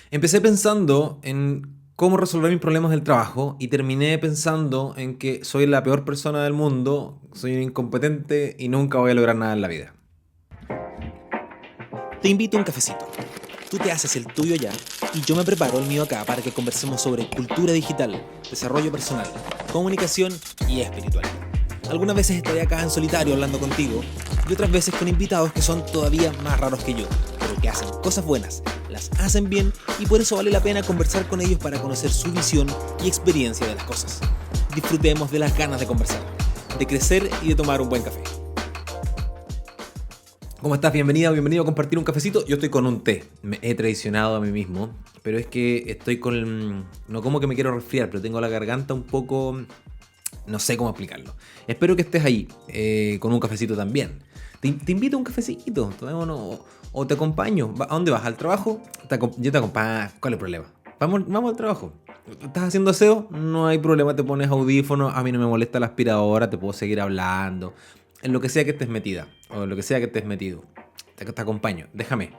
Empecé pensando en cómo resolver mis problemas del trabajo y terminé pensando en que soy la peor persona del mundo, soy un incompetente y nunca voy a lograr nada en la vida. Te invito a un cafecito. Tú te haces el tuyo ya y yo me preparo el mío acá para que conversemos sobre cultura digital, desarrollo personal, comunicación y espiritualidad. Algunas veces estaré acá en solitario hablando contigo y otras veces con invitados que son todavía más raros que yo, pero que hacen cosas buenas, las hacen bien y por eso vale la pena conversar con ellos para conocer su visión y experiencia de las cosas. Disfrutemos de las ganas de conversar, de crecer y de tomar un buen café. ¿Cómo estás? Bienvenida, bienvenido a compartir un cafecito. Yo estoy con un té. Me he traicionado a mí mismo, pero es que estoy con... No como que me quiero resfriar, pero tengo la garganta un poco... No sé cómo explicarlo. Espero que estés ahí, con un cafecito también. Te invito a un cafecito, o te acompaño. ¿A dónde vas? ¿Al trabajo? Yo te acompaño. ¿Cuál es el problema? Vamos al trabajo. ¿Estás haciendo aseo? No hay problema, te pones audífonos. A mí no me molesta la aspiradora, te puedo seguir hablando. En lo que sea que estés metida, o en lo que sea que estés metido. Te acompaño, déjame.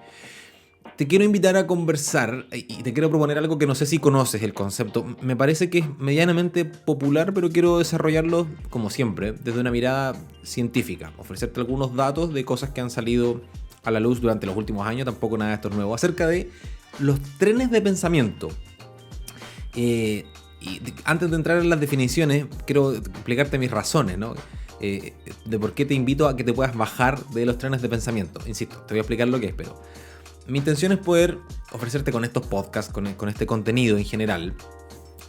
Te quiero invitar a conversar y te quiero proponer algo que no sé si conoces el concepto. Me parece que es medianamente popular, pero quiero desarrollarlo, como siempre, desde una mirada científica. Ofrecerte algunos datos de cosas que han salido a la luz durante los últimos años, tampoco nada de esto es nuevo, acerca de los trenes de pensamiento. Antes de entrar en las definiciones, quiero explicarte mis razones, ¿no? De por qué te invito a que te puedas bajar de los trenes de pensamiento. Insisto, te voy a explicar lo que es, pero mi intención es poder ofrecerte con estos podcasts, con este contenido en general,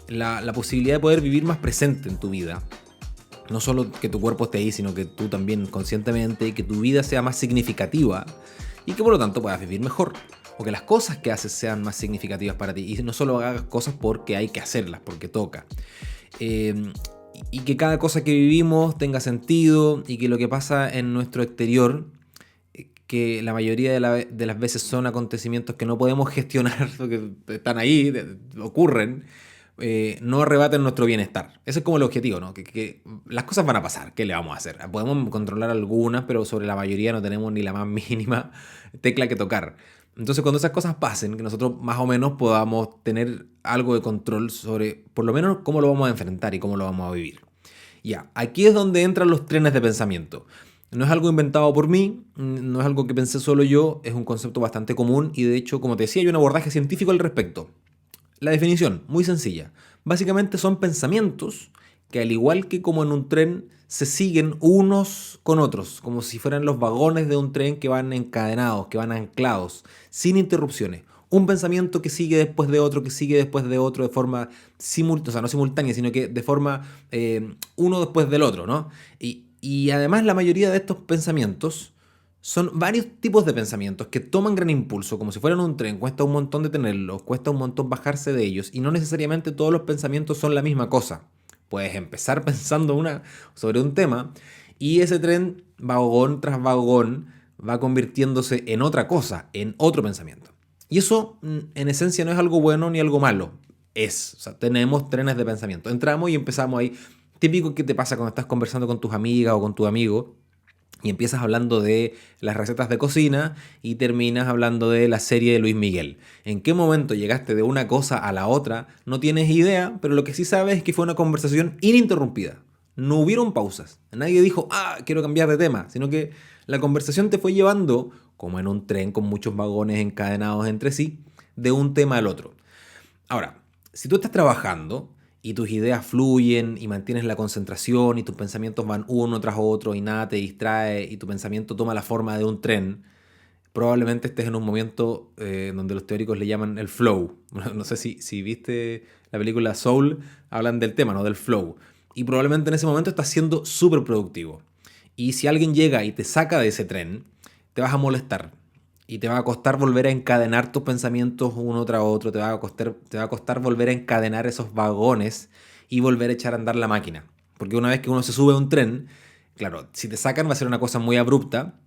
la posibilidad de poder vivir más presente en tu vida. No solo que tu cuerpo esté ahí, sino que tú también conscientemente, que tu vida sea más significativa y que por lo tanto puedas vivir mejor. O que las cosas que haces sean más significativas para ti. Y no solo hagas cosas porque hay que hacerlas, porque toca. Eh, y que cada cosa que vivimos tenga sentido y que lo que pasa en nuestro exterior, que la mayoría de las veces son acontecimientos que no podemos gestionar, porque están ahí, ocurren, no arrebaten nuestro bienestar. Ese es como el objetivo, ¿no? Que las cosas van a pasar, ¿qué le vamos a hacer? Podemos controlar algunas, pero sobre la mayoría no tenemos ni la más mínima tecla que tocar. Entonces, cuando esas cosas pasen, que nosotros más o menos podamos tener algo de control sobre, por lo menos, cómo lo vamos a enfrentar y cómo lo vamos a vivir. Ya, aquí es donde entran los trenes de pensamiento. No es algo inventado por mí, no es algo que pensé solo yo, es un concepto bastante común y de hecho, como te decía, hay un abordaje científico al respecto. La definición, muy sencilla. Básicamente son pensamientos que al igual que como en un tren, se siguen unos con otros, como si fueran los vagones de un tren que van encadenados, que van anclados, sin interrupciones. Un pensamiento que sigue después de otro, que sigue después de otro, de forma simultánea, o sea, no simultánea, sino que de forma uno después del otro, ¿no? Y además la mayoría de estos pensamientos son varios tipos de pensamientos que toman gran impulso, como si fueran un tren, cuesta un montón detenerlos, cuesta un montón bajarse de ellos, y no necesariamente todos los pensamientos son la misma cosa. Puedes empezar pensando sobre un tema, y ese tren, vagón tras vagón, va convirtiéndose en otra cosa, en otro pensamiento. Y eso, en esencia, no es algo bueno ni algo malo. O sea, tenemos trenes de pensamiento. Entramos y empezamos ahí. Típico que te pasa cuando estás conversando con tus amigas o con tu amigo y empiezas hablando de las recetas de cocina y terminas hablando de la serie de Luis Miguel. ¿En qué momento llegaste de una cosa a la otra? No tienes idea, pero lo que sí sabes es que fue una conversación ininterrumpida. No hubieron pausas. Nadie dijo, quiero cambiar de tema, sino que la conversación te fue llevando, como en un tren con muchos vagones encadenados entre sí, de un tema al otro. Ahora, si tú estás trabajando y tus ideas fluyen y mantienes la concentración y tus pensamientos van uno tras otro y nada te distrae y tu pensamiento toma la forma de un tren, probablemente estés en un momento donde los teóricos le llaman el flow. No sé si viste la película Soul, hablan del tema, ¿no? Del flow. Y probablemente en ese momento estás siendo súper productivo. Y si alguien llega y te saca de ese tren, te vas a molestar. Y te va a costar volver a encadenar tus pensamientos uno tras otro. Te va a costar volver a encadenar esos vagones y volver a echar a andar la máquina. Porque una vez que uno se sube a un tren, claro, si te sacan va a ser una cosa muy abrupta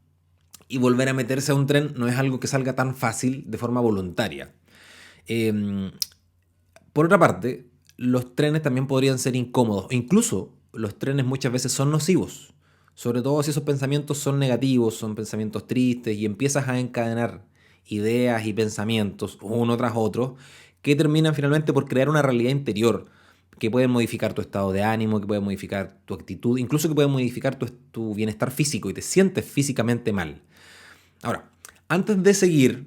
y volver a meterse a un tren no es algo que salga tan fácil de forma voluntaria. Eh, por otra parte, los trenes también podrían ser incómodos. Incluso los trenes muchas veces son nocivos. Sobre todo si esos pensamientos son negativos, son pensamientos tristes y empiezas a encadenar. ideas y pensamientos uno tras otro que terminan finalmente por crear una realidad interior que pueden modificar tu estado de ánimo, que pueden modificar tu actitud, incluso que pueden modificar tu bienestar físico y te sientes físicamente mal. Ahora, antes de seguir,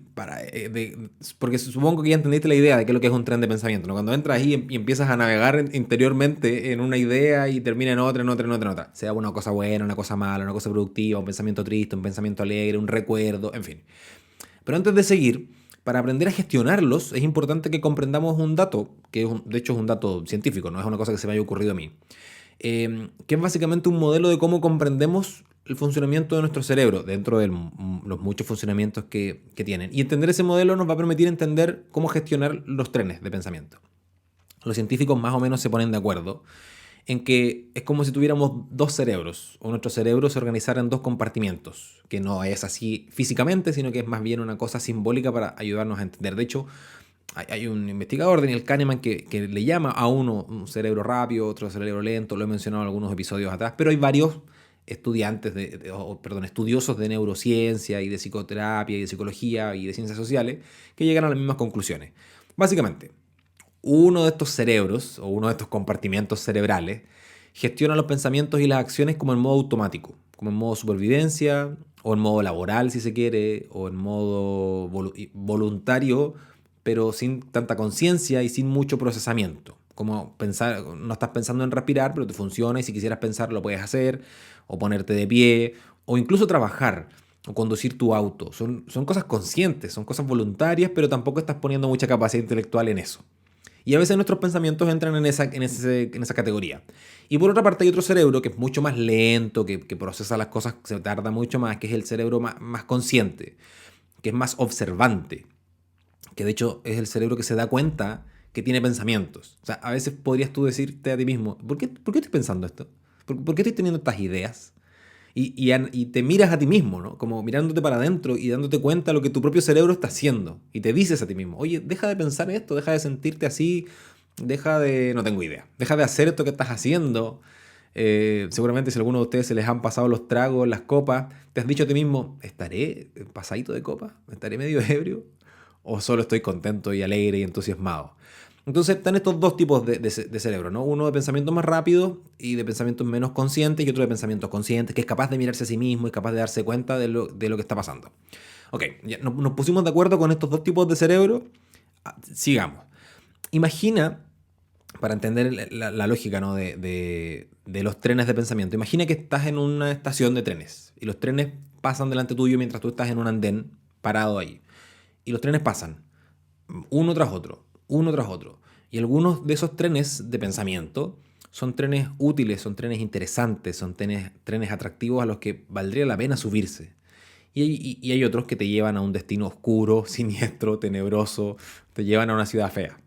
porque supongo que ya entendiste la idea de qué es lo que es un tren de pensamiento, ¿no? Cuando entras ahí y empiezas a navegar interiormente en una idea y termina en otra, en otra, en otra, en otra. Sea una cosa buena, una cosa mala, una cosa productiva, un pensamiento triste, un pensamiento alegre, un recuerdo, en fin. Pero antes de seguir, para aprender a gestionarlos es importante que comprendamos un dato, que de hecho es un dato científico, no es una cosa que se me haya ocurrido a mí, que es básicamente un modelo de cómo comprendemos el funcionamiento de nuestro cerebro dentro de los muchos funcionamientos que tienen. Y entender ese modelo nos va a permitir entender cómo gestionar los trenes de pensamiento. Los científicos más o menos se ponen de acuerdo en que es como si tuviéramos dos cerebros, o nuestro cerebro se organizara en dos compartimientos, que no es así físicamente, sino que es más bien una cosa simbólica para ayudarnos a entender. De hecho, hay un investigador, Daniel Kahneman, que le llama a uno un cerebro rápido, otro cerebro lento, lo he mencionado en algunos episodios atrás, pero hay varios estudiosos de neurociencia y de psicoterapia y de psicología y de ciencias sociales que llegan a las mismas conclusiones. Básicamente, uno de estos cerebros o uno de estos compartimientos cerebrales gestiona los pensamientos y las acciones como en modo automático, como en modo supervivencia o en modo laboral si se quiere, o en modo voluntario, pero sin tanta conciencia y sin mucho procesamiento. Como pensar, no estás pensando en respirar, pero te funciona y si quisieras pensar lo puedes hacer, o ponerte de pie, o incluso trabajar, o conducir tu auto. Son cosas conscientes, son cosas voluntarias, pero tampoco estás poniendo mucha capacidad intelectual en eso. Y a veces nuestros pensamientos entran en esa categoría. Y por otra parte hay otro cerebro que es mucho más lento, que procesa las cosas, se tarda mucho más, que es el cerebro más consciente, que es más observante, que de hecho es el cerebro que se da cuenta que tiene pensamientos. O sea, a veces podrías tú decirte a ti mismo, ¿por qué estoy pensando esto? ¿Por qué estoy teniendo estas ideas? Y te miras a ti mismo, ¿no? Como mirándote para adentro y dándote cuenta de lo que tu propio cerebro está haciendo. Y te dices a ti mismo, oye, deja de pensar esto, deja de sentirte así, no tengo idea, deja de hacer esto que estás haciendo. Seguramente si a alguno de ustedes se les han pasado los tragos, las copas, te has dicho a ti mismo, ¿estaré pasadito de copa? ¿Estaré medio ebrio? ¿O solo estoy contento y alegre y entusiasmado? Entonces están estos dos tipos de cerebro, ¿no? Uno de pensamientos más rápidos y de pensamientos menos conscientes y otro de pensamientos conscientes, que es capaz de mirarse a sí mismo y capaz de darse cuenta de lo que está pasando. Ok, ya nos pusimos de acuerdo con estos dos tipos de cerebro. Sigamos. Imagina, para entender la lógica, ¿no? de los trenes de pensamiento, imagina que estás en una estación de trenes y los trenes pasan delante tuyo mientras tú estás en un andén parado ahí. Y los trenes pasan uno tras otro, uno tras otro. Y algunos de esos trenes de pensamiento son trenes útiles, son trenes interesantes, son trenes atractivos a los que valdría la pena subirse. Y hay otros que te llevan a un destino oscuro, siniestro, tenebroso, te llevan a una ciudad fea.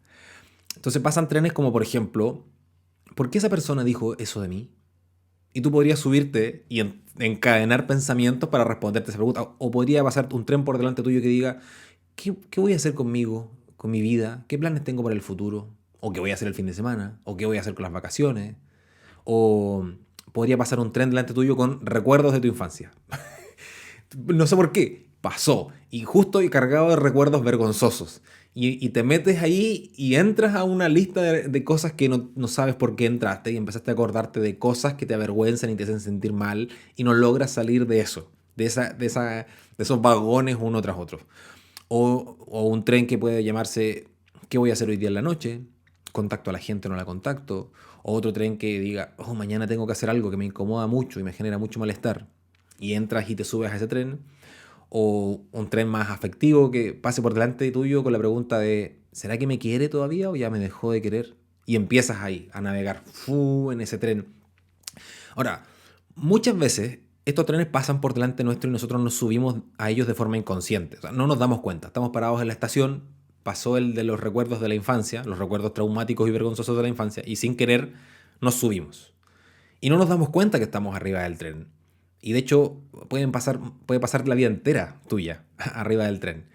Entonces pasan trenes como, por ejemplo, ¿por qué esa persona dijo eso de mí? Y tú podrías subirte y encadenar pensamientos para responderte esa pregunta. O podría pasar un tren por delante tuyo que diga, ¿qué voy a hacer conmigo, con mi vida? ¿Qué planes tengo para el futuro? ¿O qué voy a hacer el fin de semana? ¿O qué voy a hacer con las vacaciones? O podría pasar un tren delante tuyo con recuerdos de tu infancia. No sé por qué, pasó. Y justo y cargado de recuerdos vergonzosos. Y te metes ahí y entras a una lista de cosas que no sabes por qué entraste y empezaste a acordarte de cosas que te avergüenzan y te hacen sentir mal y no logras salir de eso, de esos vagones uno tras otro. O un tren que puede llamarse ¿qué voy a hacer hoy día en la noche? ¿Contacto a la gente o no la contacto? O otro tren que diga, oh, mañana tengo que hacer algo que me incomoda mucho y me genera mucho malestar. Y entras y te subes a ese tren. O un tren más afectivo que pase por delante tuyo con la pregunta de ¿será que me quiere todavía o ya me dejó de querer? Y empiezas ahí a navegar en ese tren. Ahora, muchas veces estos trenes pasan por delante nuestro y nosotros nos subimos a ellos de forma inconsciente. O sea, no nos damos cuenta. Estamos parados en la estación, pasó el de los recuerdos de la infancia, los recuerdos traumáticos y vergonzosos de la infancia, y sin querer nos subimos. Y no nos damos cuenta que estamos arriba del tren. Y de hecho, puede pasar la vida entera tuya arriba del tren,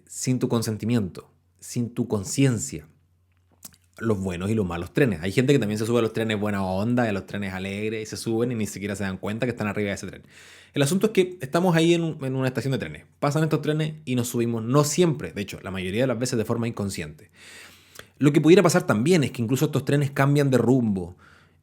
sin tu consentimiento, sin tu conciencia. los buenos y los malos trenes. Hay gente que también se sube a los trenes buena onda, a los trenes alegres, y se suben y ni siquiera se dan cuenta que están arriba de ese tren. El asunto es que estamos ahí en una estación de trenes. Pasan estos trenes y nos subimos, no siempre, de hecho, la mayoría de las veces de forma inconsciente. Lo que pudiera pasar también es que incluso estos trenes cambian de rumbo.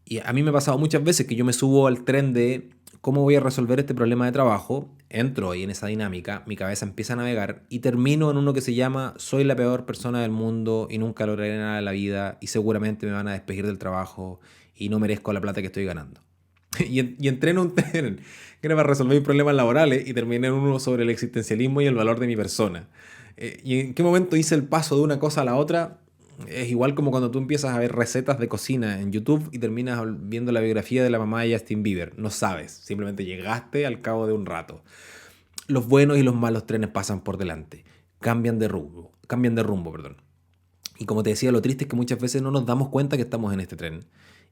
Y a mí me ha pasado muchas veces que yo me subo al tren de cómo voy a resolver este problema de trabajo, entro ahí en esa dinámica, mi cabeza empieza a navegar y termino en uno que se llama soy la peor persona del mundo y nunca lograré nada en la vida y seguramente me van a despedir del trabajo y no merezco la plata que estoy ganando. Y entré en un tren que era para resolver mis problemas laborales y terminé en uno sobre el existencialismo y el valor de mi persona. ¿Y en qué momento hice el paso de una cosa a la otra? Es igual como cuando tú empiezas a ver recetas de cocina en YouTube y terminas viendo la biografía de la mamá de Justin Bieber. No sabes, simplemente llegaste al cabo de un rato. Los buenos y los malos trenes pasan por delante, cambian de rumbo, perdón. Y como te decía, lo triste es que muchas veces no nos damos cuenta que estamos en este tren.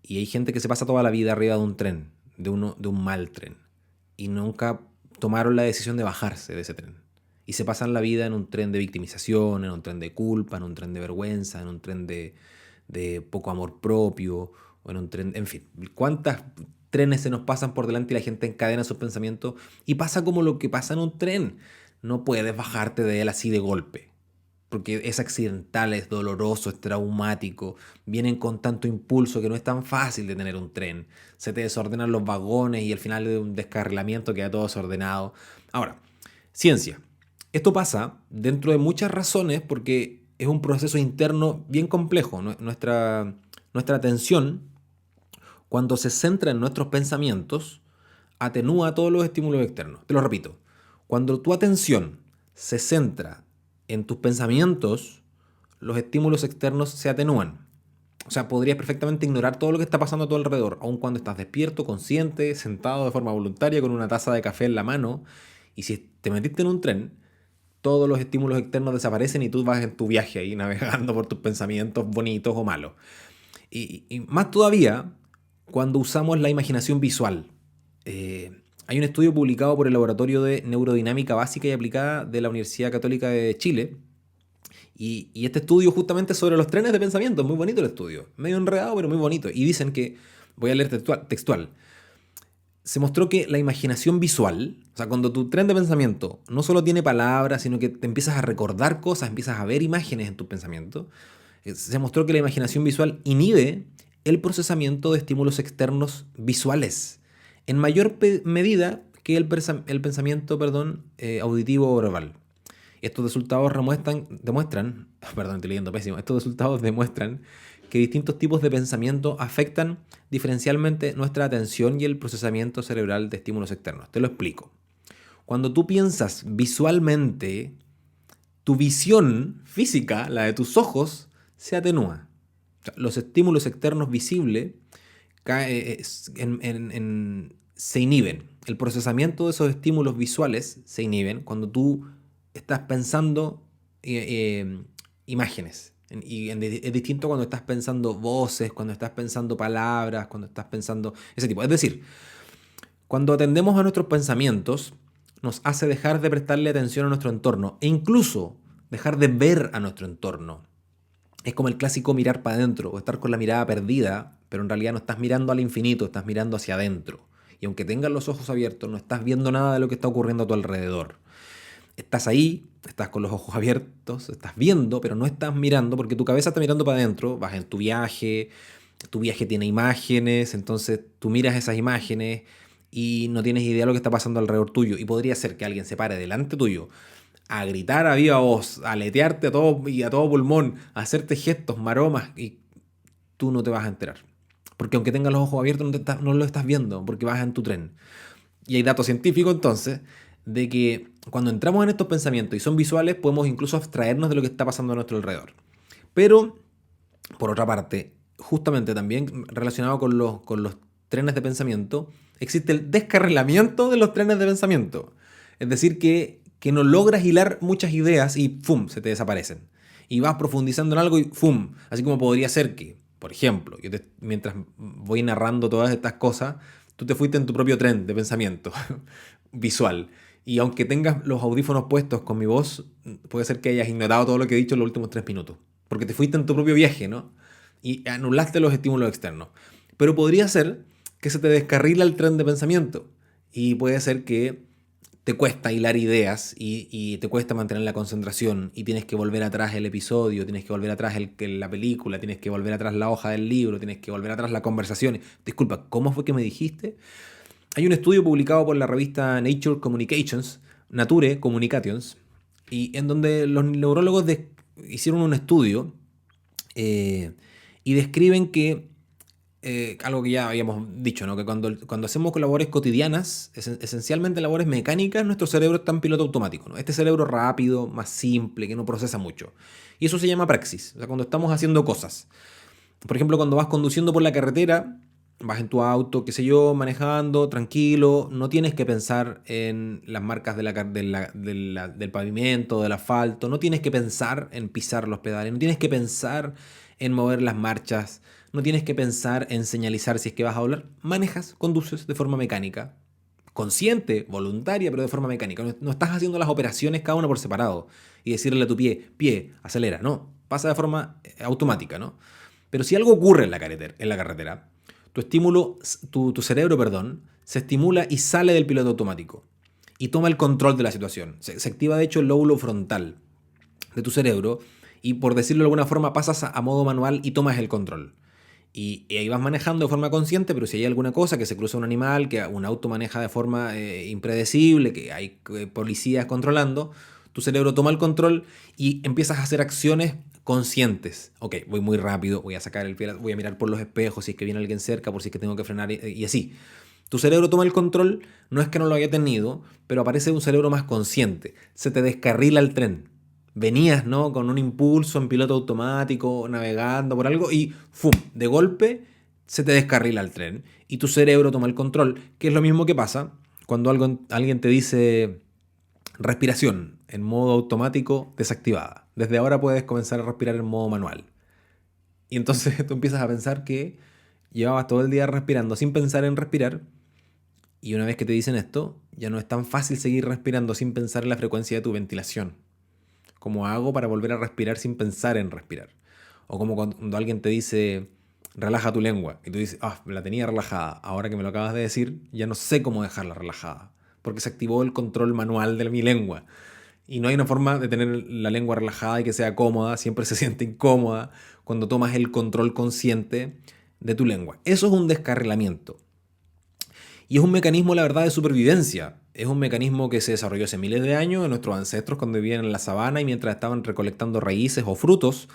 Y hay gente que se pasa toda la vida arriba de un tren, de un mal tren, y nunca tomaron la decisión de bajarse de ese tren. Y se pasan la vida en un tren de victimización, en un tren de culpa, en un tren de vergüenza, en un tren de poco amor propio, o en un tren, en fin, cuántas trenes se nos pasan por delante y la gente encadena sus pensamientos y pasa como lo que pasa en un tren. No puedes bajarte de él así de golpe, porque es accidental, es doloroso, es traumático, vienen con tanto impulso que no es tan fácil de tener un tren. Se te desordenan los vagones y al final de un descarrilamiento queda todo desordenado. Ahora, ciencia. Esto pasa dentro de muchas razones porque es un proceso interno bien complejo. Nuestra atención, cuando se centra en nuestros pensamientos, atenúa todos los estímulos externos. Te lo repito, cuando tu atención se centra en tus pensamientos, los estímulos externos se atenúan. O sea, podrías perfectamente ignorar todo lo que está pasando a tu alrededor, aun cuando estás despierto, consciente, sentado de forma voluntaria con una taza de café en la mano. Y si te metiste en un tren, todos los estímulos externos desaparecen y tú vas en tu viaje ahí navegando por tus pensamientos bonitos o malos. Y más todavía cuando usamos la imaginación visual. Hay un estudio publicado por el Laboratorio de Neurodinámica Básica y Aplicada de la Universidad Católica de Chile. Y este estudio justamente es sobre los trenes de pensamiento. Es muy bonito el estudio. Medio enredado, pero muy bonito. Y dicen que, voy a leer textual, se mostró que la imaginación visual, o sea, cuando tu tren de pensamiento no solo tiene palabras, sino que te empiezas a recordar cosas, empiezas a ver imágenes en tu pensamiento, se mostró que la imaginación visual inhibe el procesamiento de estímulos externos visuales en mayor medida que el pensamiento auditivo o verbal. Estos resultados estos resultados demuestran que distintos tipos de pensamiento afectan diferencialmente nuestra atención y el procesamiento cerebral de estímulos externos. Te lo explico. Cuando tú piensas visualmente, tu visión física, la de tus ojos, se atenúa. O sea, los estímulos externos visibles se inhiben. El procesamiento de esos estímulos visuales se inhiben cuando tú estás pensando imágenes. Es distinto cuando estás pensando voces, cuando estás pensando palabras, cuando estás pensando ese tipo. Es decir, cuando atendemos a nuestros pensamientos, nos hace dejar de prestarle atención a nuestro entorno e incluso dejar de ver a nuestro entorno. Es como el clásico mirar para adentro o estar con la mirada perdida, pero en realidad no estás mirando al infinito, estás mirando hacia adentro. Y aunque tengas los ojos abiertos, no estás viendo nada de lo que está ocurriendo a tu alrededor. Estás ahí, estás con los ojos abiertos, estás viendo, pero no estás mirando porque tu cabeza está mirando para adentro, vas en tu viaje tiene imágenes, entonces tú miras esas imágenes y no tienes idea de lo que está pasando alrededor tuyo. Y podría ser que alguien se pare delante tuyo a gritar a viva voz, a aletearte a todo pulmón, a hacerte gestos, maromas, y tú no te vas a enterar. Porque aunque tengas los ojos abiertos, no lo estás viendo, porque vas en tu tren. Y hay datos científicos entonces de que cuando entramos en estos pensamientos y son visuales, podemos incluso abstraernos de lo que está pasando a nuestro alrededor. Pero, por otra parte, justamente también relacionado con los trenes de pensamiento, existe el descarrilamiento de los trenes de pensamiento. Es decir, que no logras hilar muchas ideas y ¡fum!, se te desaparecen. Y vas profundizando en algo y ¡fum! Así como podría ser que, por ejemplo, mientras voy narrando todas estas cosas, tú te fuiste en tu propio tren de pensamiento visual. Y aunque tengas los audífonos puestos con mi voz, puede ser que hayas ignorado todo lo que he dicho en los últimos 3 minutos. Porque te fuiste en tu propio viaje, ¿no? y anulaste los estímulos externos. Pero podría ser que se te descarrila el tren de pensamiento y puede ser que te cuesta hilar ideas y te cuesta mantener la concentración y tienes que volver atrás el episodio, tienes que volver atrás la película, tienes que volver atrás la hoja del libro, tienes que volver atrás la conversación. Disculpa, ¿cómo fue que me dijiste? Hay un estudio publicado por la revista Nature Communications, Nature Communications, y en donde los neurólogos hicieron un estudio y describen que algo que ya habíamos dicho, ¿no? Que cuando hacemos labores cotidianas, esencialmente labores mecánicas, nuestro cerebro está en piloto automático, ¿no? Este cerebro rápido, más simple, que no procesa mucho. Y eso se llama praxis, o sea, cuando estamos haciendo cosas. Por ejemplo, cuando vas conduciendo por la carretera, vas en tu auto, qué sé yo, manejando, tranquilo, no tienes que pensar en las marcas del pavimento, del asfalto, no tienes que pensar en pisar los pedales, no tienes que pensar en mover las marchas, no tienes que pensar en señalizar si es que vas a doblar. Manejas, conduces de forma mecánica, consciente, voluntaria, pero de forma mecánica. No estás haciendo las operaciones cada una por separado y decirle a tu pie, acelera. No, pasa de forma automática, ¿no? Pero si algo ocurre en la carretera, tu cerebro, se estimula y sale del piloto automático y toma el control de la situación. Se activa, de hecho, el lóbulo frontal de tu cerebro y, por decirlo de alguna forma, pasas a modo manual y tomas el control. Y ahí vas manejando de forma consciente, pero si hay alguna cosa, que se cruza un animal, que un auto maneja de forma impredecible, que hay policías controlando, tu cerebro toma el control y empiezas a hacer acciones conscientes. Ok, voy muy rápido, voy a sacar el pie, voy a mirar por los espejos si es que viene alguien cerca, por si es que tengo que frenar y así. Tu cerebro toma el control, no es que no lo haya tenido, pero aparece un cerebro más consciente. Se te descarrila el tren. Venías, ¿no?, con un impulso en piloto automático, navegando por algo y ¡fum!, de golpe se te descarrila el tren y tu cerebro toma el control, que es lo mismo que pasa cuando alguien te dice respiración en modo automático desactivada. Desde ahora puedes comenzar a respirar en modo manual. Y entonces tú empiezas a pensar que llevabas todo el día respirando sin pensar en respirar y una vez que te dicen esto, ya no es tan fácil seguir respirando sin pensar en la frecuencia de tu ventilación. ¿Cómo hago para volver a respirar sin pensar en respirar? O como cuando alguien te dice, relaja tu lengua, y tú dices, la tenía relajada, ahora que me lo acabas de decir, ya no sé cómo dejarla relajada, porque se activó el control manual de mi lengua. Y no hay una forma de tener la lengua relajada y que sea cómoda, siempre se siente incómoda cuando tomas el control consciente de tu lengua. Eso es un descarrilamiento. Y es un mecanismo, la verdad, de supervivencia. Es un mecanismo que se desarrolló hace miles de años en nuestros ancestros cuando vivían en la sabana y mientras estaban recolectando raíces o frutos,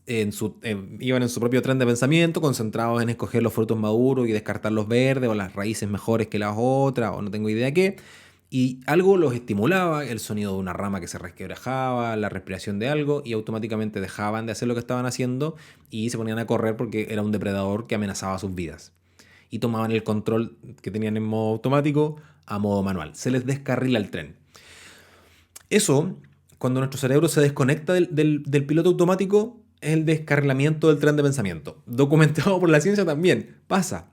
iban en su propio tren de pensamiento, concentrados en escoger los frutos maduros y descartar los verdes o las raíces mejores que las otras, o no tengo idea qué. Y algo los estimulaba, el sonido de una rama que se resquebrajaba, la respiración de algo, y automáticamente dejaban de hacer lo que estaban haciendo y se ponían a correr porque era un depredador que amenazaba sus vidas. Y tomaban el control que tenían en modo automático a modo manual. Se les descarrila el tren. Eso, cuando nuestro cerebro se desconecta del piloto automático, es el descarrilamiento del tren de pensamiento. Documentado por la ciencia también. Pasa.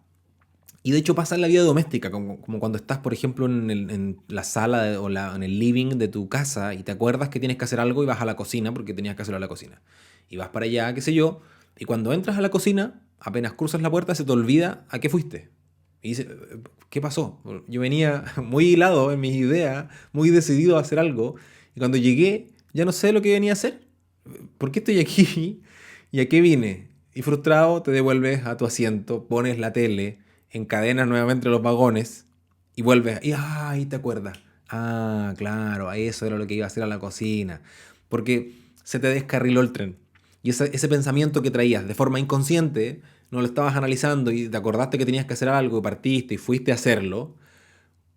Y de hecho pasa en la vida doméstica, como cuando estás, por ejemplo, en la sala en el living de tu casa y te acuerdas que tienes que hacer algo y vas a la cocina porque tenías que hacerlo a la cocina. Y vas para allá, qué sé yo, y cuando entras a la cocina, apenas cruzas la puerta, se te olvida a qué fuiste. Y dices, ¿qué pasó? Yo venía muy hilado en mis ideas, muy decidido a hacer algo, y cuando llegué, ya no sé lo que venía a hacer. ¿Por qué estoy aquí? ¿Y a qué vine? Y frustrado, te devuelves a tu asiento, pones la tele, encadenas nuevamente los vagones y vuelves. Y te acuerdas. Claro, eso era lo que iba a hacer a la cocina. Porque se te descarriló el tren. Y ese pensamiento que traías de forma inconsciente, no lo estabas analizando y te acordaste que tenías que hacer algo y partiste y fuiste a hacerlo.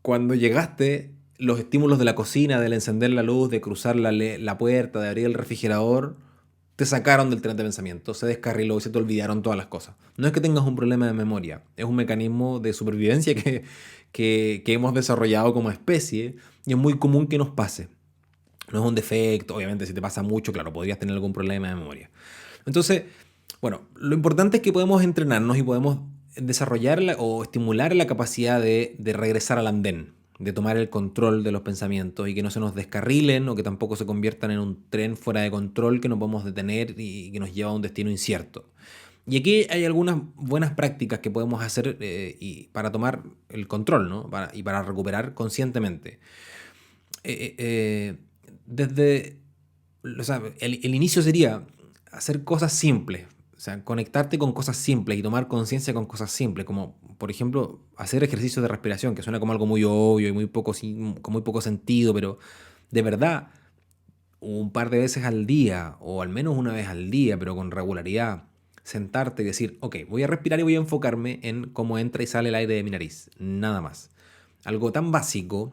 Cuando llegaste, los estímulos de la cocina, del encender la luz, de cruzar la puerta, de abrir el refrigerador, te sacaron del tren de pensamiento, se descarriló y se te olvidaron todas las cosas. No es que tengas un problema de memoria, es un mecanismo de supervivencia que hemos desarrollado como especie y es muy común que nos pase. No es un defecto, obviamente si te pasa mucho, claro, podrías tener algún problema de memoria. Entonces, bueno, lo importante es que podemos entrenarnos y podemos desarrollar o estimular la capacidad de regresar al andén, de tomar el control de los pensamientos y que no se nos descarrilen o que tampoco se conviertan en un tren fuera de control que no podemos detener y que nos lleva a un destino incierto. Y aquí hay algunas buenas prácticas que podemos hacer para tomar el control, ¿no? Y para recuperar conscientemente. Eh, eh, desde, o sea, el inicio sería hacer cosas simples, o sea, conectarte con cosas simples y tomar conciencia con cosas simples, como por ejemplo hacer ejercicios de respiración, que suena como algo muy obvio y con muy poco sentido, pero de verdad, un par de veces al día, o al menos una vez al día, pero con regularidad, sentarte y decir, ok, voy a respirar y voy a enfocarme en cómo entra y sale el aire de mi nariz, nada más. Algo tan básico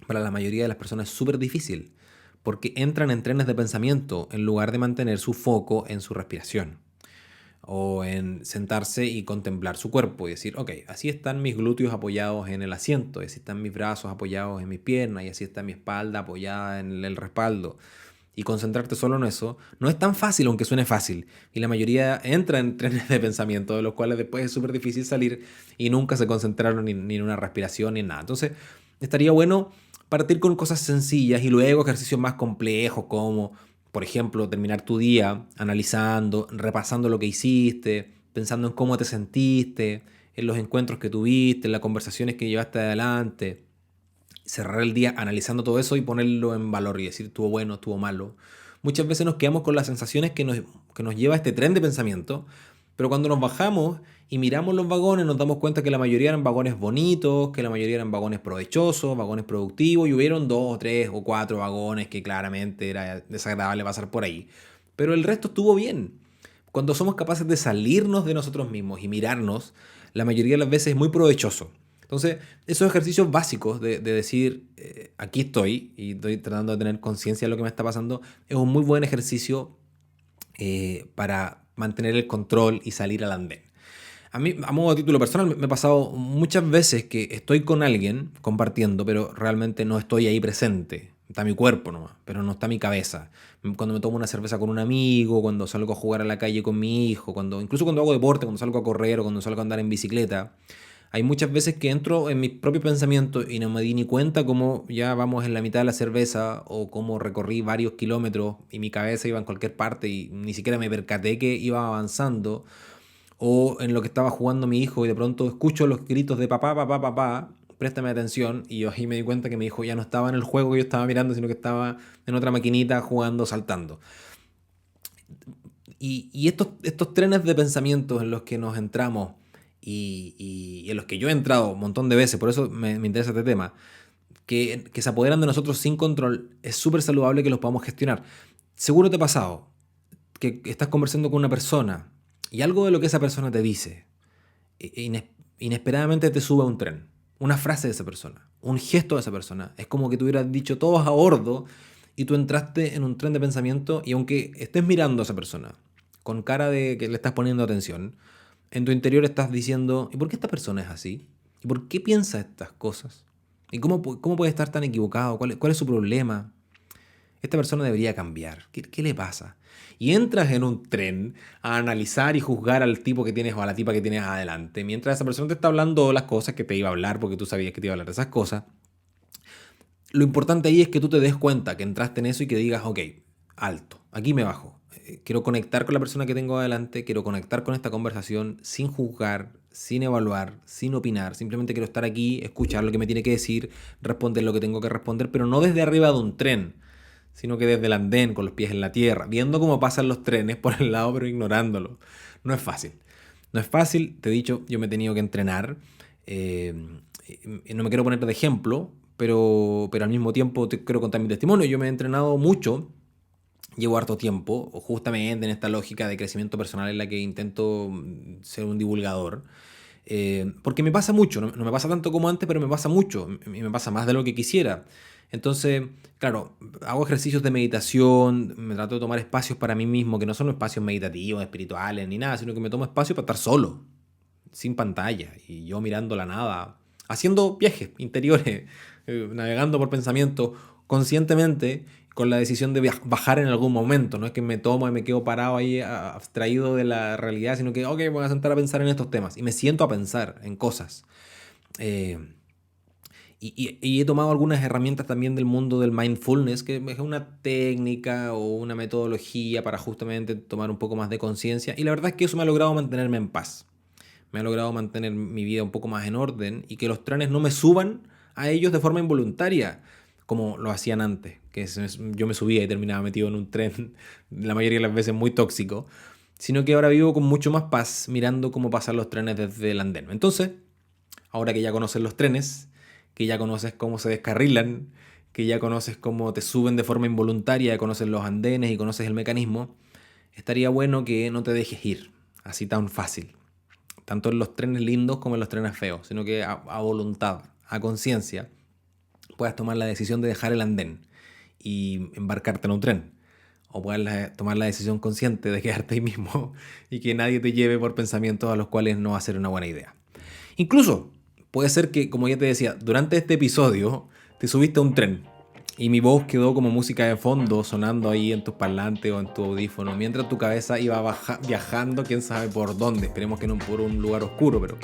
para la mayoría de las personas es súper difícil, porque entran en trenes de pensamiento en lugar de mantener su foco en su respiración o en sentarse y contemplar su cuerpo y decir, ok, así están mis glúteos apoyados en el asiento, y así están mis brazos apoyados en mis piernas, y así está mi espalda apoyada en el respaldo. Y concentrarte solo en eso no es tan fácil, aunque suene fácil. Y la mayoría entra en trenes de pensamiento, de los cuales después es súper difícil salir y nunca se concentraron ni en una respiración ni en nada. Entonces, estaría bueno partir con cosas sencillas y luego ejercicios más complejos como, por ejemplo, terminar tu día analizando, repasando lo que hiciste, pensando en cómo te sentiste, en los encuentros que tuviste, en las conversaciones que llevaste adelante. Cerrar el día analizando todo eso y ponerlo en valor y decir estuvo bueno, estuvo malo. Muchas veces nos quedamos con las sensaciones que nos lleva este tren de pensamiento, pero cuando nos bajamos y miramos los vagones nos damos cuenta que la mayoría eran vagones bonitos, que la mayoría eran vagones provechosos, vagones productivos, y hubieron 2 o 3 o 4 vagones que claramente era desagradable pasar por ahí. Pero el resto estuvo bien. Cuando somos capaces de salirnos de nosotros mismos y mirarnos, la mayoría de las veces es muy provechoso. Entonces, esos ejercicios básicos de decir, aquí estoy y estoy tratando de tener conciencia de lo que me está pasando, es un muy buen ejercicio para mantener el control y salir al andén. A mí, a modo de título personal, me ha pasado muchas veces que estoy con alguien compartiendo, pero realmente no estoy ahí presente. Está mi cuerpo nomás, pero no está mi cabeza. Cuando me tomo una cerveza con un amigo, cuando salgo a jugar a la calle con mi hijo, incluso cuando hago deporte, cuando salgo a correr o cuando salgo a andar en bicicleta, hay muchas veces que entro en mis propios pensamientos y no me di ni cuenta cómo ya vamos en la mitad de la cerveza o cómo recorrí varios kilómetros y mi cabeza iba en cualquier parte y ni siquiera me percaté que iba avanzando, o en lo que estaba jugando mi hijo y de pronto escucho los gritos de papá, papá, papá, préstame atención, y yo ahí me di cuenta que mi hijo ya no estaba en el juego que yo estaba mirando, sino que estaba en otra maquinita jugando, saltando. Y estos trenes de pensamientos en los que nos entramos y en los que yo he entrado un montón de veces, por eso me interesa este tema, que se apoderan de nosotros sin control, es súper saludable que los podamos gestionar. Seguro te ha pasado que estás conversando con una persona y algo de lo que esa persona te dice inesperadamente te sube a un tren. Una frase de esa persona, un gesto de esa persona. Es como que tú hubieras dicho todos a bordo y tú entraste en un tren de pensamiento, y aunque estés mirando a esa persona con cara de que le estás poniendo atención, en tu interior estás diciendo, ¿y por qué esta persona es así? ¿Y por qué piensa estas cosas? ¿Y cómo puede estar tan equivocado? ¿Cuál es su problema? Esta persona debería cambiar. ¿Qué le pasa? Y entras en un tren a analizar y juzgar al tipo que tienes o a la tipa que tienes adelante, mientras esa persona te está hablando las cosas que te iba a hablar porque tú sabías que te iba a hablar de esas cosas. Lo importante ahí es que tú te des cuenta que entraste en eso y que digas, ok, alto, aquí me bajo. Quiero conectar con la persona que tengo adelante, quiero conectar con esta conversación sin juzgar, sin evaluar, sin opinar. Simplemente quiero estar aquí, escuchar lo que me tiene que decir, responder lo que tengo que responder, pero no desde arriba de un tren, sino que desde el andén, con los pies en la tierra, viendo cómo pasan los trenes por el lado, pero ignorándolo. No es fácil. No es fácil, te he dicho, yo me he tenido que entrenar. No me quiero poner de ejemplo, pero al mismo tiempo te quiero contar mi testimonio. Yo me he entrenado mucho, llevo harto tiempo, justamente en esta lógica de crecimiento personal en la que intento ser un divulgador. Porque me pasa mucho, no me pasa tanto como antes, pero me pasa mucho, y me pasa más de lo que quisiera. Entonces, claro, hago ejercicios de meditación, me trato de tomar espacios para mí mismo, que no son espacios meditativos, espirituales, ni nada, sino que me tomo espacio para estar solo, sin pantalla, y yo mirando la nada, haciendo viajes interiores, navegando por pensamiento conscientemente, con la decisión de bajar en algún momento. No es que me tomo y me quedo parado ahí abstraído de la realidad, sino que, ok, voy a sentar a pensar en estos temas. Y me siento a pensar en cosas. Eh, Y he tomado algunas herramientas también del mundo del mindfulness, que es una técnica o una metodología para justamente tomar un poco más de conciencia. Y la verdad es que eso me ha logrado mantenerme en paz. Me ha logrado mantener mi vida un poco más en orden y que los trenes no me suban a ellos de forma involuntaria, como lo hacían antes. Que yo me subía y terminaba metido en un tren, la mayoría de las veces muy tóxico. Sino que ahora vivo con mucho más paz mirando cómo pasan los trenes desde el andén. Entonces, ahora que ya conoces los trenes, que ya conoces cómo se descarrilan, que ya conoces cómo te suben de forma involuntaria, conoces los andenes y conoces el mecanismo, estaría bueno que no te dejes ir así tan fácil, tanto en los trenes lindos como en los trenes feos, sino que a voluntad, a conciencia, puedas tomar la decisión de dejar el andén y embarcarte en un tren, o puedas tomar la decisión consciente de quedarte ahí mismo y que nadie te lleve por pensamientos a los cuales no va a ser una buena idea. Incluso puede ser que, como ya te decía, durante este episodio te subiste a un tren y mi voz quedó como música de fondo sonando ahí en tus parlantes o en tu audífono, mientras tu cabeza iba viajando quién sabe por dónde. Esperemos que no por un lugar oscuro, pero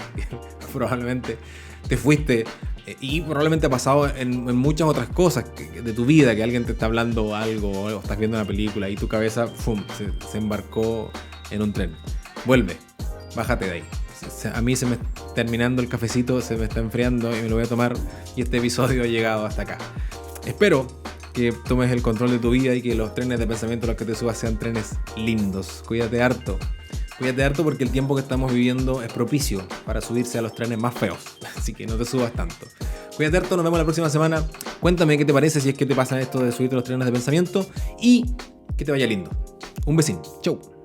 probablemente te fuiste y probablemente ha pasado en muchas otras cosas de tu vida, que alguien te está hablando algo o estás viendo una película y tu cabeza se embarcó en un tren. Vuelve, bájate de ahí. A mí terminando el cafecito se me está enfriando y me lo voy a tomar y este episodio ha llegado hasta acá. Espero que tomes el control de tu vida y que los trenes de pensamiento a los que te subas sean trenes lindos. Cuídate harto porque el tiempo que estamos viviendo es propicio para subirse a los trenes más feos, así que no te subas tanto. Cuídate harto, nos vemos la próxima semana. Cuéntame qué te parece, si es que te pasa esto de subirte a los trenes de pensamiento y que te vaya lindo. Un besín, chau.